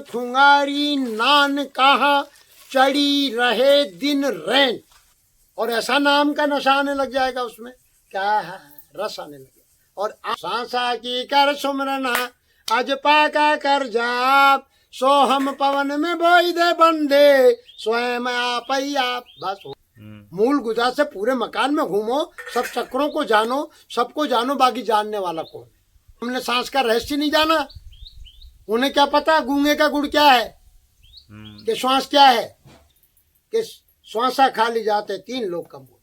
खुंगारी नान कहा चढ़ी रहे दिन रैन। और ऐसा नाम का नशा आने लग जाएगा उसमें, क्या है, रस आने लगे। और सांसा की कर सुमरना अज पाका कर जाप, सो हम पवन में बोई दे बंदे स्वयं आपैया। बस मूल गुजा से पूरे मकान में घूमो, सब चक्रों को जानो, सबको जानो, बाकी जानने वाला कौन है। हमने सांस का रहस्य नहीं जाना, उन्हें क्या पता गूंगे का गुड़ क्या है, कि श्वास क्या है, कि श्वासा खाली जाते 3 लोग कम हो।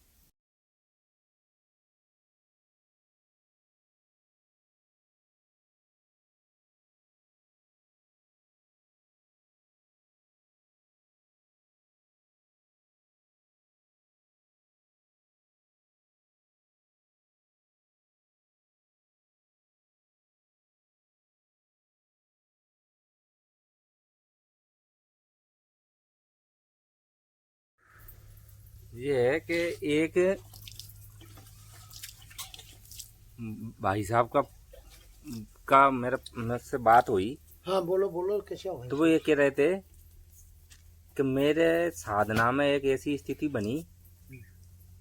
ये है कि एक भाई साहब का मेरे से बात हुई। हाँ बोलो बोलो, कैसे हो? तो वो ये कह रहे थे कि मेरे साधना में एक ऐसी स्थिति बनी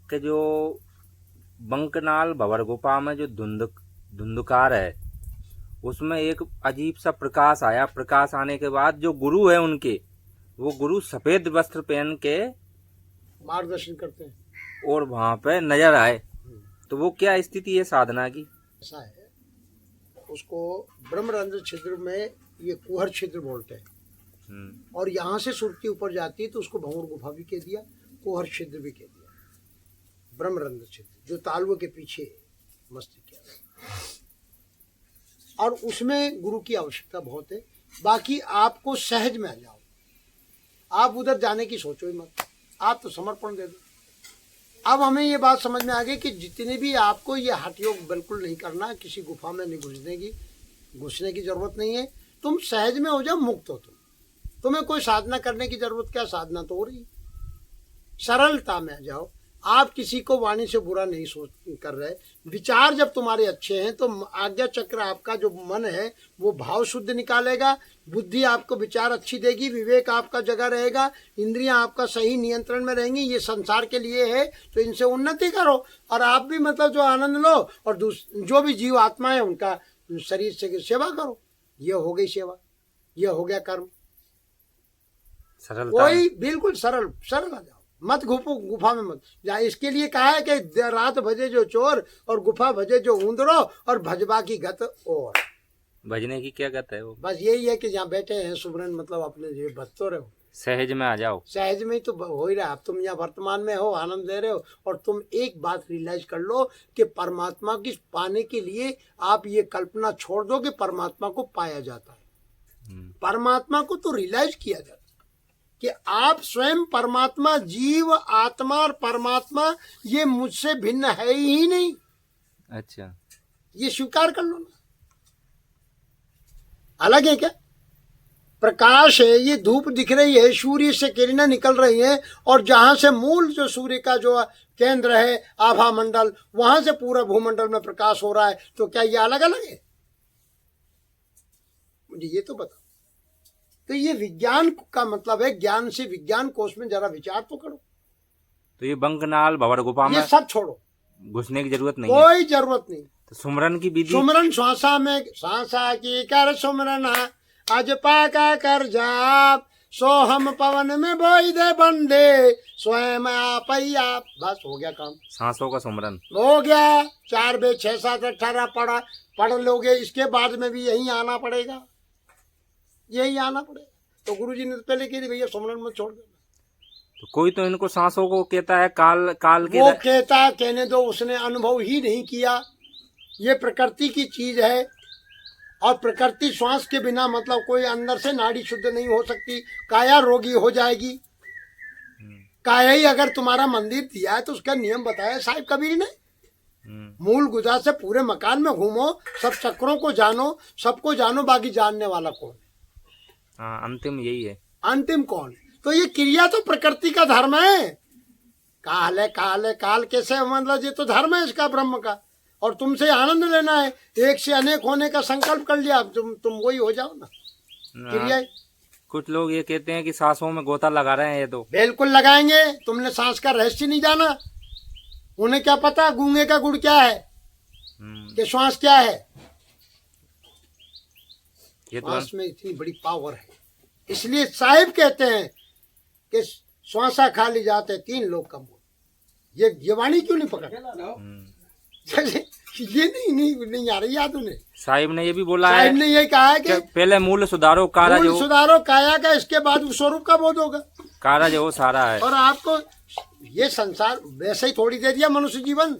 कि जो बंकनाल भंवर गुफा में जो धुंधकार है उसमें एक अजीब सा प्रकाश आया। प्रकाश आने के बाद जो गुरु है उनके, वो गुरु सफेद वस्त्र पहन के मार्गदर्शन करते हैं और वहां पे नजर आए। तो वो क्या स्थिति है साधना की? ऐसा है, उसको ब्रह्मरंध्र छिद्र में ये कुहर छिद्र बोलते हैं। और यहाँ से सुरती ऊपर जाती है तो उसको भंवर गुफा भी कह दिया, कुहर छिद्र भी कह दिया। ब्रह्मरंध्र छिद्र जो तालुए के पीछे मस्तिष्क है, और उसमें गुरु की आवश्यकता बहुत है। बाकी आपको सहज में आ जाओ, आप उधर जाने की सोचो ही मत, आप तो समर्पण दे दो। अब हमें ये बात समझ में आ गई कि जितने भी आपको ये हठ योग बिल्कुल नहीं करना, किसी गुफा में नहीं घुसने की जरूरत नहीं है। तुम सहज में हो जाओ, मुक्त हो तुम्हें कोई साधना करने की जरूरत क्या, साधना तो हो रही। सरलता में आ जाओ, आप किसी को वाणी से बुरा नहीं सोच कर रहे। विचार जब तुम्हारे अच्छे हैं तो आज्ञा चक्र आपका जो मन है वो भाव शुद्ध निकालेगा, बुद्धि आपको विचार अच्छी देगी, विवेक आपका जगह रहेगा, इंद्रियां आपका सही नियंत्रण में रहेंगी। ये संसार के लिए है तो इनसे उन्नति करो, और आप भी मतलब जो आनंद लो, और जो भी जीव आत्मा है उनका शरीर से सेवा करो। ये हो गई सेवा, ये हो गया कर्म। कोई बिल्कुल सरल सरल आ जाओ, मत गुफा में मत जा। इसके लिए कहा है कि रात भजे जो चोर और गुफा भजे जो ऊंदरो, और भजबा की गत। और भजने की क्या गत है वो? बस यही है कि जहाँ बैठे हैं सुमरन, मतलब अपने जो भजते रहो, सहज में आ जाओ। सहज में ही तो हो ही रहा। अब तुम यहाँ वर्तमान में हो, आनंद ले रहे हो, और तुम एक बात रियलाइज कर लो कि परमात्मा की पाने के लिए आप ये कल्पना छोड़ दो कि परमात्मा को पाया जाता है। परमात्मा को तो रियलाइज किया जाता है कि आप स्वयं परमात्मा, जीव आत्मा और परमात्मा ये मुझसे भिन्न है ही नहीं। अच्छा, ये स्वीकार कर लो ना। अलग है क्या? प्रकाश है, ये धूप दिख रही है, सूर्य से किरणें निकल रही हैं, और जहां से मूल जो सूर्य का जो केंद्र है आभा मंडल, वहां से पूरा भूमंडल में प्रकाश हो रहा है। तो क्या ये अलग अलग है? मुझे ये तो बताओ। तो ये विज्ञान का मतलब है, ज्ञान से विज्ञान कोश में जरा विचार तो करो। तो ये बंकनाल भंवर गुफा में ये सब छोड़ो, घुसने की जरूरत नहीं, कोई जरूरत नहीं। तो सुमरन की विधि, सुमरन श्वासा में, सांसा की कर सुमरना अज पाका कर जाप, सो हम पवन में बोई दे बंदे स्वयं आपैया। बस हो गया काम, सांसों का सुमरन हो गया। 4 बे 6 7 18 पढ़ लोगे, इसके बाद में भी यही आना पड़ेगा, यही आना पड़ेगा। तो गुरुजी ने पहले कह दी भैया सुमरन मत छोड़ देना। तो कोई तो इनको सांसों को कहता है काल के, वो कहता, कहने दो, उसने अनुभव ही नहीं किया। ये प्रकृति की चीज है, और प्रकृति श्वास के बिना मतलब कोई अंदर से नाड़ी शुद्ध नहीं हो सकती, काया रोगी हो जाएगी। काया ही अगर तुम्हारा मंदिर दिया है तो उसका नियम बताया साहिब कबीर ने। मूल गुजा से पूरे मकान में घूमो, सब चक्रों को जानो, सबको जानो, बाकी जानने वाला कौन है? हाँ, अंतिम यही है। अंतिम कौन? तो ये क्रिया तो प्रकृति का धर्म है। काल है, काल है, काल कैसे, मतलब ये तो धर्म है इसका, ब्रह्म का। और तुमसे आनंद लेना है, एक से अनेक होने का संकल्प कर लिया, तुम वही हो जाओ ना। क्रिया कुछ लोग ये कहते हैं कि सांसों में गोता लगा रहे हैं ये तो। बिल्कुल लगाएंगे। तुमने सांस का रहस्य नहीं जाना। उन्हें क्या पता गूंगे का गुड़ क्या है कि श्वास क्या है। ये तो श्वास में इतनी बड़ी पावर है, इसलिए साहिब कहते हैं कि श्वासा खा ली जाते 3 लोग कम हो। ये वाणी क्यों नहीं पकड़? ये नहीं आ रही याद उन्हें। साहिब ने ये भी बोला है, साहिब ने ये कहा है कि पहले मूल सुधारो कार्य मूल जो सुधारो काया का, इसके बाद स्वरूप का बोध होगा। कार्य जो वो सारा है। और आपको ये संसार वैसे ही थोड़ी दे दिया मनुष्य जीवन।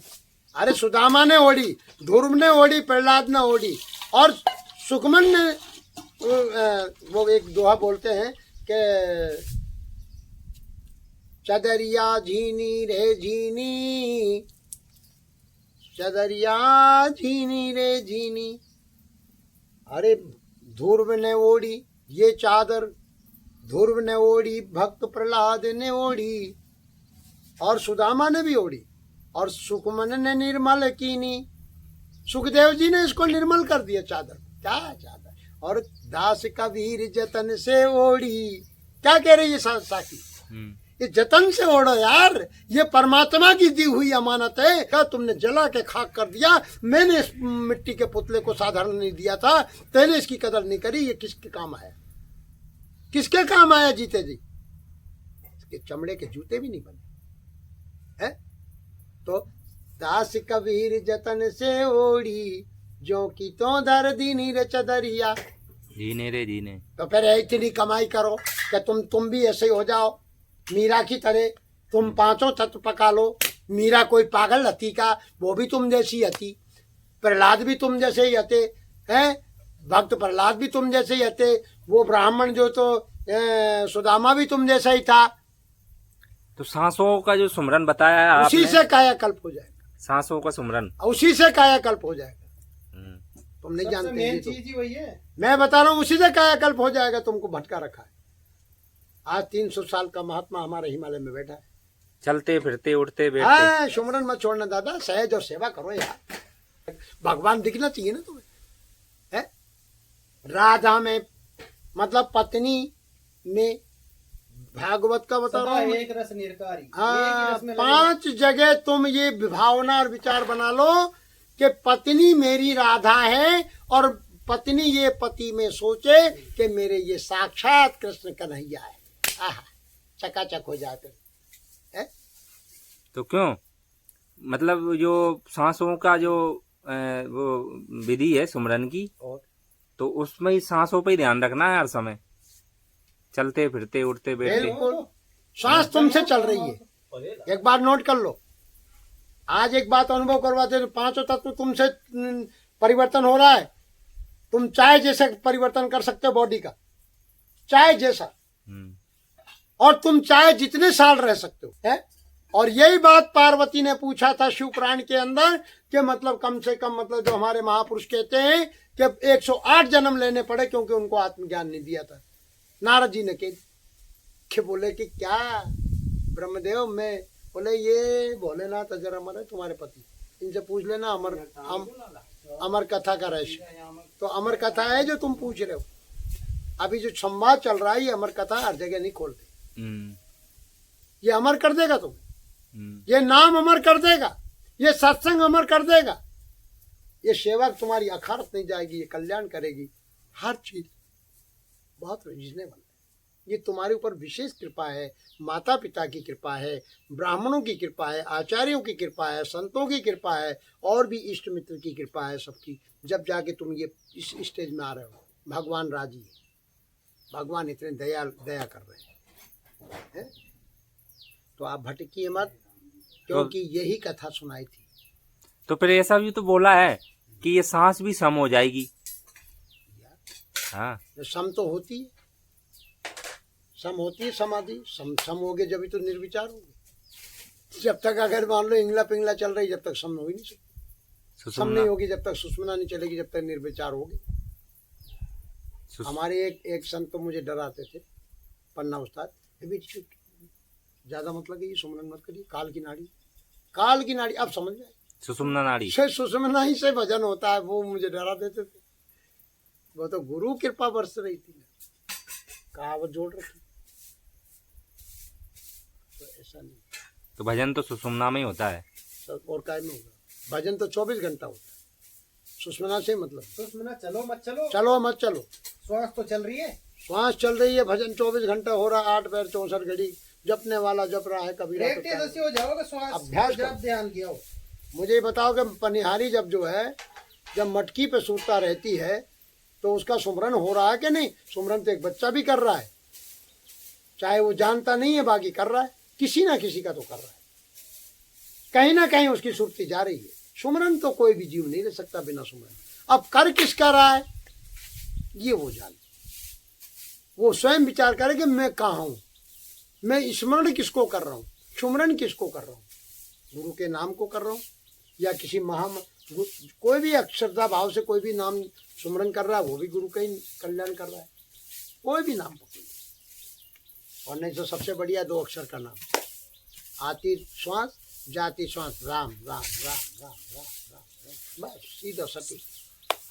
अरे सुदामा ने ओढ़ी, ध्रुव ने ओढ़ी, प्रहलाद ने ओढ़ी, और सुकमन ने वो एक दोहा बोलते हैं कि चदरिया झीनी रे झीनी, चदरिया झीनी रे झीनी। अरे ध्रुव ने ओढ़ी ये चादर, ध्रुव ने ओढ़ी, भक्त प्रहलाद ने ओढ़ी, और सुदामा ने भी ओढ़ी, और सुकमन ने निर्मल कीनी। सुखदेव जी ने इसको निर्मल कर दिया चादर। क्या चादर? और दास कबीर जतन से ओढ़ी। क्या कह रही है साकी? ये जतन से ओढ़ो यार, ये परमात्मा की दी हुई अमानत है। क्या तुमने जला के खाक कर दिया? मैंने इस मिट्टी के पुतले को साधारण नहीं दिया था, तेने इसकी कदर नहीं करी। ये किसके काम आया? किसके काम आया जीते जी? इसके चमड़े के जूते भी नहीं बने है। तो दास कबीर जतन से ओढ़ी, जो की तो धर दीनी रे चदरिया। जीने रे जीने। तो फिर इतनी कमाई करो कि तुम भी ऐसे ही हो जाओ मीरा की तरह। तुम 5 तत्व पका लो। मीरा कोई पागल हती का? वो भी तुम जैसी हती। प्रहलाद भी तुम जैसे ही हते हैं। भक्त प्रहलाद भी तुम जैसे ही हते। वो ब्राह्मण जो तो सुदामा भी तुम जैसा ही था। तो सांसों का जो सुमरन बताया है आपने, उसी से कायाकल्प हो जाएगा। सांसों का सुमरन उसी से कायाकल्प हो जाएगा। तुम नहीं जानते। मेन चीज ही वही है। मैं बता रहा हूँ, उसी से कायाकल्प हो जाएगा। तुमको भटका रखा है। आज 300 साल का महात्मा हमारे हिमालय में बैठा है। चलते फिरते उठते बैठते। सुमरन मत छोड़ना दादा, सहज और सेवा करो यार। भगवान दिखना चाहिए ना तुम्हें। है राधा में मतलब पत्नी में, भागवत का बता रहा हूँ। एक रस निरकारी। हाँ, 5 जगह तुम ये भावना और विचार बना लो कि पत्नी मेरी राधा है, और पत्नी ये पति में सोचे कि मेरे ये साक्षात कृष्ण कन्हैया है। आहा, चकाचक हो जाते है। तो क्यों मतलब जो सांसों का जो वो विधि है सुमरन की, और तो उसमें ही सांसों पे ही ध्यान रखना है हर समय, चलते फिरते उठते बैठते। बिल्कुल, सांस तुमसे चल रही है। एक बार नोट कर लो। आज एक बात अनुभव करवाते तो 5 तत्व तुमसे परिवर्तन हो रहा है। तुम चाय जैसे परिवर्तन कर सकते हो बॉडी का, चाय जैसा। और तुम चाहे जितने साल रह सकते हो है। और यही बात पार्वती ने पूछा था शिव पुराण के अंदर कि मतलब कम से कम मतलब जो हमारे महापुरुष कहते हैं कि 108 जन्म लेने पड़े, क्योंकि उनको आत्मज्ञान नहीं दिया था। नारद जी ने के बोले कि क्या ब्रह्मदेव में, बोले ये भोलेनाथ अजर अमर है तुम्हारे पति, इनसे पूछ लेना अमर कथा का रहस्य। तो अमर कथा है जो तुम पूछ रहे हो। अभी जो संवाद चल रहा है ये अमर कथा हर जगह नहीं खोलते। ये अमर कर देगा तुम, ये नाम अमर कर देगा, ये सत्संग अमर कर देगा, ये सेवा तुम्हारी अखारत नहीं जाएगी, ये कल्याण करेगी। हर चीज बहुत रीजनेबल है। ये तुम्हारे ऊपर विशेष कृपा है, माता पिता की कृपा है, ब्राह्मणों की कृपा है, आचार्यों की कृपा है, संतों की कृपा है, और भी इष्ट मित्र की कृपा है सबकी। जब जाके तुम ये इस स्टेज में आ रहे हो, भगवान राजी है। भगवान इतने दया कर रहे हैं। तो आप भटकिए मत, क्योंकि यही कथा सुनाई थी। तो फिर ऐसा भी तो बोला है कि ये सांस भी सम हो जाएगी। हाँ, सम तो होती है, सम होती है समाधि। सम होगे जब तो निर्विचार होगे। जब तक अगर मान लो इंगला पिंगला चल रही, जब तक सम हो ही नहीं सकती। सम नहीं होगी जब तक सुषुम्ना नहीं चलेगी, जब तक निर्विचार होगी। हमारे एक संत तो मुझे डराते थे, पन्ना उस्ताद, ज्यादा मतलब ये सुमरन मत करिए, काल की नाड़ी। अब समझ जाए, सुषुम्ना नाड़ी से सुषुम्ना ही से भजन होता है। वो मुझे डरा देते थे। वो तो गुरु कृपा बरस रही थी। कहावत जोड़ रखी। तो ऐसा नहीं, तो भजन तो सुषुम्ना में ही होता है। सब और काय में होगा। भजन तो 24 घंटा होता है, सुषुम्ना से मतलब। सुषुम्ना चलो मत चलो, चलो मत चलो, श्वास तो चल रही है, श्वास चल रही है, भजन 24 घंटा हो रहा, 8 पैर 64 घड़ी जपने वाला जप रहा है। कबीरा तो प्रैक्टिस हो जाओगे, श्वास अभ्यास जब ध्यान किया हो। मुझे बताओ कि पनिहारी जब जो है, जब मटकी पे सूता रहती है तो उसका सुमरन हो रहा है कि नहीं? सुमरन तो एक बच्चा भी कर रहा है, चाहे वो जानता नहीं है, बाकी कर रहा है, किसी ना किसी का तो कर रहा है, कहीं ना कहीं उसकी सुरती जा रही है। सुमरन तो कोई भी जीव नहीं रह सकता बिना सुमरन। अब कर किसका रहा है ये वो जाने, वो स्वयं विचार करे कि मैं कहाँ हूँ, मैं स्मरण किसको कर रहा हूँ, सुमरन किसको कर रहा हूँ, गुरु के नाम को कर रहा हूँ या किसी कोई भी अक्षरता भाव से कोई भी नाम सुमरन कर रहा है, वो भी गुरु का ही कल्याण कर रहा है। कोई भी नाम पकड़िए, और नहीं तो सबसे बढ़िया 2 अक्षर का नाम, आती श्वास जाती श्वास, राम राम राम राम राम राम, बस सीधा सटी।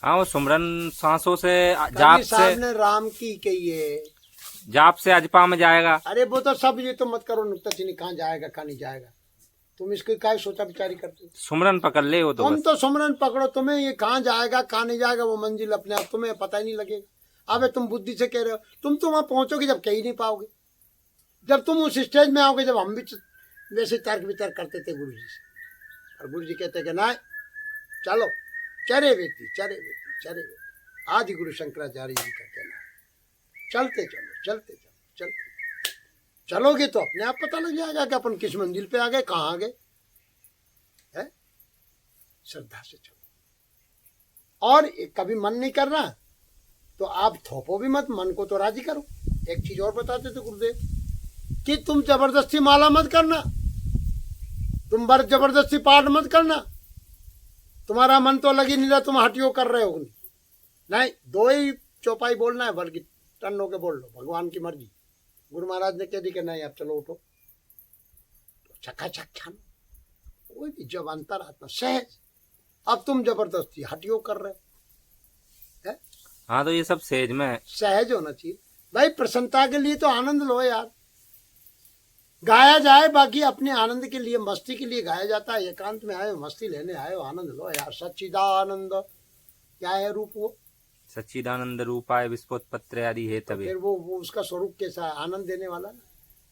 हाँ, वो सुमरन सांसों से कबीर साहब ने राम की कही है, जाप से अजपा में जाएगा। अरे वो तो सब, ये तो मत करो नुक्ताचीनी, कहाँ जाएगा कहाँ नहीं जाएगा, तुम इसकी काय सोचा विचारी करते हो? सुमरन पकड़ ले वो तो तुम बस। तो सुमरन पकड़ो, तुम्हें ये कहाँ जाएगा कहाँ नहीं जाएगा वो मंजिल अपने आप तुम्हें पता ही नहीं लगेगा। अबे तुम बुद्धि से कह रहे हो, तुम तो वहां पहुंचोगे जब कह ही नहीं पाओगे, जब तुम उस स्टेज में आओगे जब हम भी वैसे तर्क वितर्क करते थे गुरु जी से, और गुरु जी कहते कि ना चलो चरे व्यक्ति चरे व्यक्ति चरे व्यक्ति। आज गुरु शंकराचार्य जी का कहना है चलते चलो चलते चलो चलते चलोगे तो अपने आप पता लग जाएगा कि अपन किस मंजिल पे आ गए, कहाँ आ गए। है श्रद्धा से चलो, और कभी मन नहीं करना तो आप थोपो भी मत, मन को तो राजी करो। एक चीज और बताते थे गुरुदेव कि तुम जबरदस्ती माला मत करना, तुम जबरदस्ती पाठ मत करना, तुम्हारा मन तो लग ही नहीं रहा, तुम हटियो कर रहे हो। नहीं, 2 ही चौपाई बोलना है, बल्कि टन होके बोल लो, भगवान की मर्जी। गुरु महाराज ने कह दी कि नहीं अब चलो उठो, तो चकाचक छानो, कोई भी जब अंतरात्मा सहज। अब तुम जबरदस्ती हटियो कर रहे हो। हाँ, तो ये सब सहज में, सहज होना चाहिए भाई। प्रसन्नता के लिए तो आनंद लो यार, गाया जाए, बाकी अपने आनंद के लिए, मस्ती के लिए गाया जाता है। एकांत में आए हो, मस्ती लेने आए हो, आनंद लो यार। सच्चिदानंद क्या है रूप? वो सच्चिदानंद रूपाय विश्वोत्पत्ति आदि है तभी। फिर वो उसका स्वरूप कैसा है? आनंद देने वाला ना।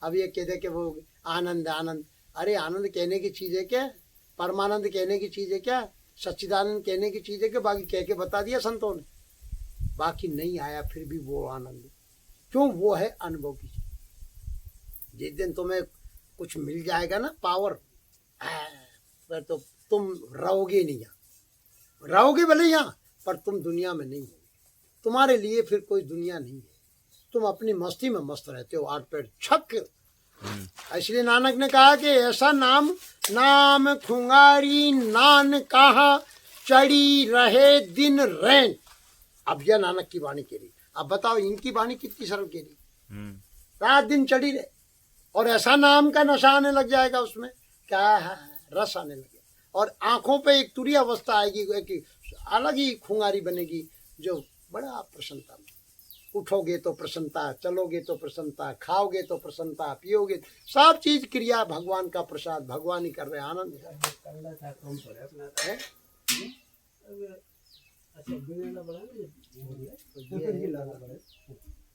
अब ये कह दे कि वो आनंद आनंद, अरे आनंद कहने की चीज है क्या? परमानंद कहने की चीज है क्या? सच्चिदानंद कहने की चीज है क्या? बाकी कह के बता दिया संतों ने, बाकी नहीं आया फिर भी वो आनंद। क्यों? वो है अनुभव की चीज। जिस दिन तुम्हें कुछ मिल जाएगा ना पावर, फिर तो तुम रहोगे नहीं यहाँ, रहोगे भले यहाँ पर तुम दुनिया में नहीं हो। तुम्हारे लिए फिर कोई दुनिया नहीं है, तुम अपनी मस्ती में मस्त रहते हो, 8 पैर छक। इसलिए नानक ने कहा कि ऐसा नाम, नाम खुंगारी नान कहा चढ़ी रहे दिन रैन। अब यह नानक की वाणी के लिए, अब बताओ इनकी वाणी कितनी सरल के लिए, रात दिन चढ़ी रहे, और ऐसा नाम का नशा आने लग जाएगा उसमें, क्या है, रस आने लगे, और आंखों पे एक तुरी अवस्था आएगी, एक अलग ही खुंगारी बनेगी, जो बड़ा प्रसन्नता में। उठोगे तो प्रसन्नता, चलोगे तो प्रसन्नता, खाओगे तो प्रसन्नता, पियोगे, सब चीज क्रिया भगवान का प्रसाद, भगवान ही कर रहे, आनंद है।